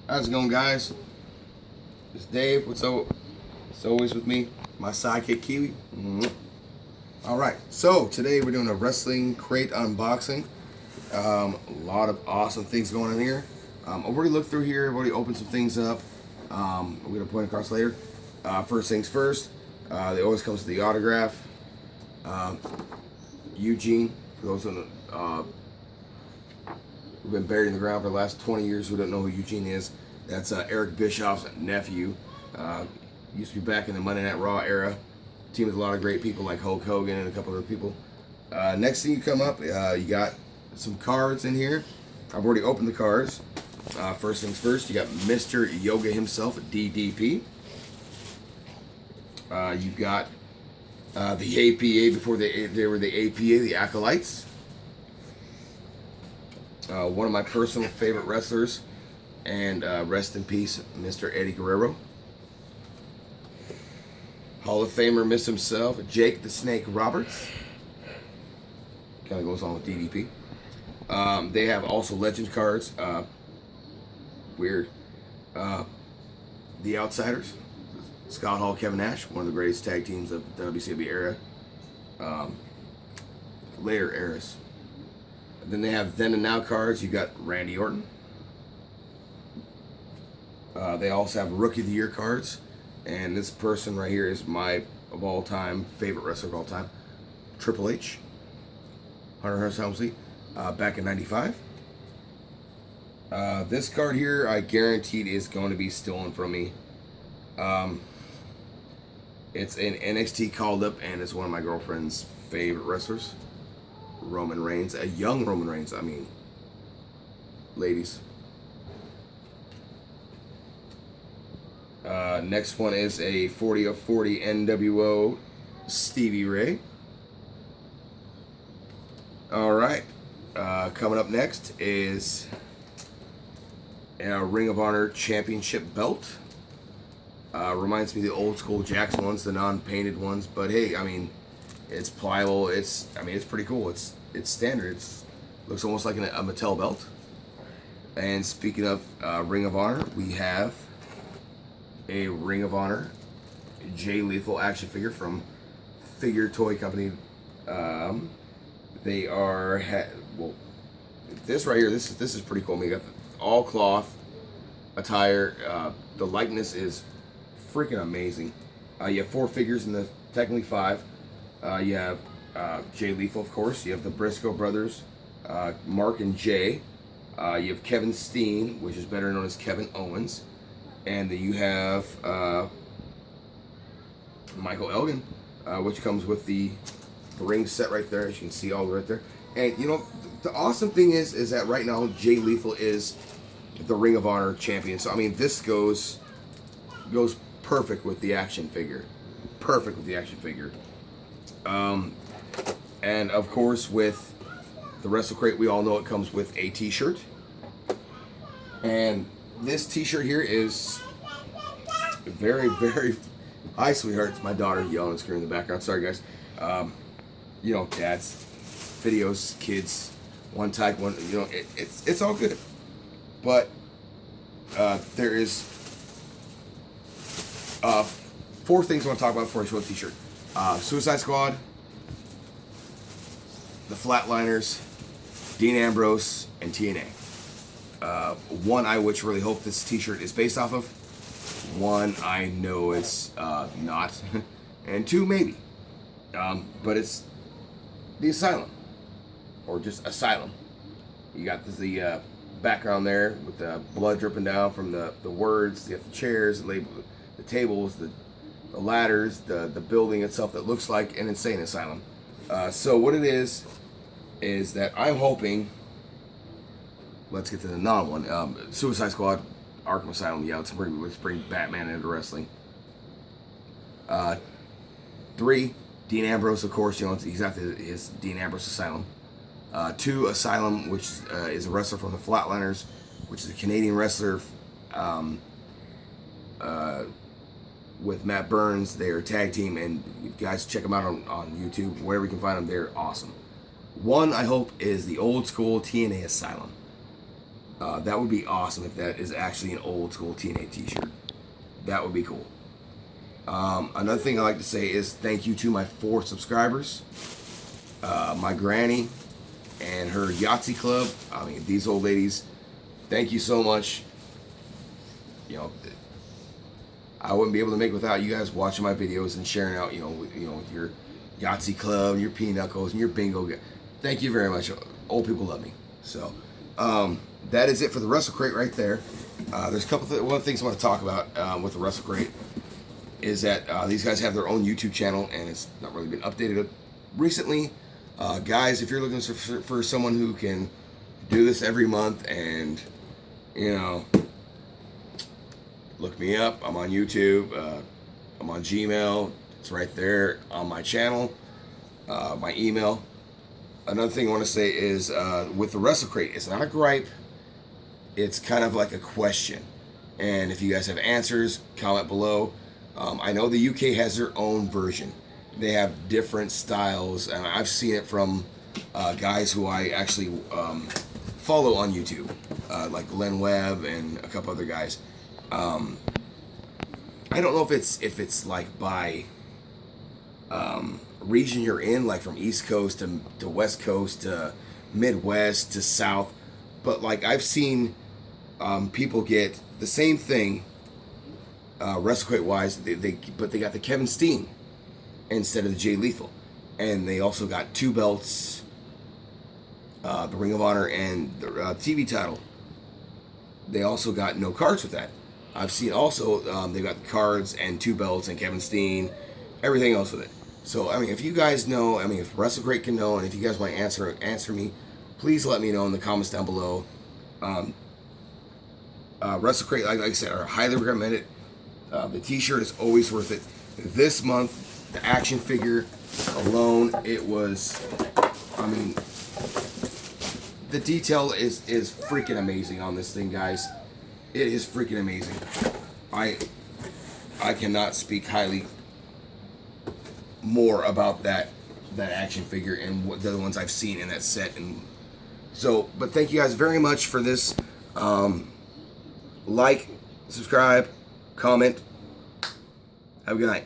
How's it going, guys? It's Dave. What's up? It's always with me, my sidekick Kiwi. All right, so today we're doing a wrestling crate unboxing. A lot of awesome things going on here. I've already looked through here. I've already opened some things up. We're gonna point across later. First things first. They always comes with the autograph. Eugene, for those who've been buried in the ground for the last 20 years who don't know who Eugene is, that's Eric Bischoff's nephew. Used to be back in the Monday Night Raw era. Team with a lot of great people like Hulk Hogan and a couple other people. Next thing you come up, you got some cards in here. I've already opened the cards. First things first, you got Mr. Yoga himself, DDP. You've got the APA before they were the APA, the Acolytes. One of my personal favorite wrestlers, and rest in peace, Mr. Eddie Guerrero. Hall of Famer, Miss himself, Jake the Snake Roberts. Kind of goes on with DDP. They have also legend cards. Weird. The Outsiders. Scott Hall, Kevin Nash, one of the greatest tag teams of the WCW era. Later eras. Then they have then and now cards. You got Randy Orton. They also have Rookie of the Year cards. And this person right here is my, of all time, favorite wrestler of all time. Triple H. Hunter Hearst Helmsley. Back in '95. This card here, I guaranteed is going to be stolen from me. It's an NXT called up, and it's one of my girlfriend's favorite wrestlers. Roman Reigns, a young Roman Reigns, I mean, ladies. Next one is a 40 of 40 NWO Stevie Ray. Alright, coming up next is a Ring of Honor Championship belt. Reminds me of the old school Jackson ones, the non-painted ones, but hey, I mean, it's pliable. It's pretty cool. It's standard. Looks almost like a Mattel belt. And speaking of Ring of Honor, we have a Ring of Honor Jay Lethal action figure from Figure Toy Company. They are well. This right here. This is pretty cool. We got all cloth attire. The likeness is freaking amazing. You have 4 figures in the technically 5. You have Jay Lethal, of course. You have the Briscoe brothers, Mark and Jay. You have Kevin Steen, which is better known as Kevin Owens. And then you have Michael Elgin, which comes with the ring set right there. As you can see all right there. And you know, the awesome thing is that right now Jay Lethal is the Ring of Honor champion. So I mean, this goes perfect with the action figure. Perfect with the action figure. And of course, with the Wrestle Crate, we all know it comes with a t-shirt. And this t-shirt here is very, very... Hi, sweetheart. It's my daughter yelling and screaming in the background. Sorry, guys. You know, dads, videos, kids, one type, one... You know, it's all good. But there is 4 things I want to talk about before I show the t-shirt. Suicide Squad, the Flatliners, Dean Ambrose, and TNA. One I which really hope this t-shirt is based off of. One I know it's not. And 2 maybe. But it's the Asylum. Or just Asylum. You got the background there with the blood dripping down from the words. You have the chairs, the tables, the ladders, the building itself that looks like an insane asylum. So what it is that I'm hoping, let's get to the non-one, Suicide Squad, Arkham Asylum, yeah, let's bring Batman into wrestling. 3, Dean Ambrose, of course, you know, he's got his Dean Ambrose Asylum. 2, Asylum, which is a wrestler from the Flatliners, which is a Canadian wrestler, with Matt Burns. They're a tag team, and you guys check them out on YouTube, wherever you can find them. They're awesome. 1, I hope, is the old school TNA Asylum. That would be awesome if that is actually an old school TNA t-shirt. That would be cool. Another thing I like to say is thank you to my 4 subscribers. My granny and her Yahtzee club. I mean, these old ladies, thank you so much. You know, I wouldn't be able to make it without you guys watching my videos and sharing out, with your Yahtzee club and your pinocchles and your bingo. Thank you very much. Old people love me. So, that is it for the Wrestle Crate right there. There's a couple one of the things I want to talk about with the Wrestle Crate is that these guys have their own YouTube channel and it's not really been updated recently. Guys, if you're looking for someone who can do this every month and, look me up. I'm on YouTube. I'm on Gmail. It's right there on my channel. My email. Another thing I want to say is with the Wrestle Crate, it's not a gripe. It's kind of like a question. And if you guys have answers, comment below. I know the UK has their own version. They have different styles. And I've seen it from guys who I actually follow on YouTube, like Glenn Webb and a couple other guys. I don't know if it's like by region you're in, like from East Coast to West Coast to Midwest to South, but like I've seen people get the same thing Wrestle Crate wise, but they got the Kevin Steen instead of the Jay Lethal, and they also got 2 belts, the Ring of Honor and the TV title. They also got no cards with that. I've seen also they got the cards and 2 belts and Kevin Steen, everything else with it. So I mean, if you guys know, if Wrestle Crate can know, and if you guys want to answer me, please let me know in the comments down below. Wrestle Crate, like I said, I highly recommend it. The T-shirt is always worth it. This month, the action figure alone, it was, the detail is freaking amazing on this thing, guys. It is freaking amazing. I cannot speak highly more about that action figure and what the other ones I've seen in that set. And so, but thank you guys very much for this. Like, subscribe, comment. Have a good night.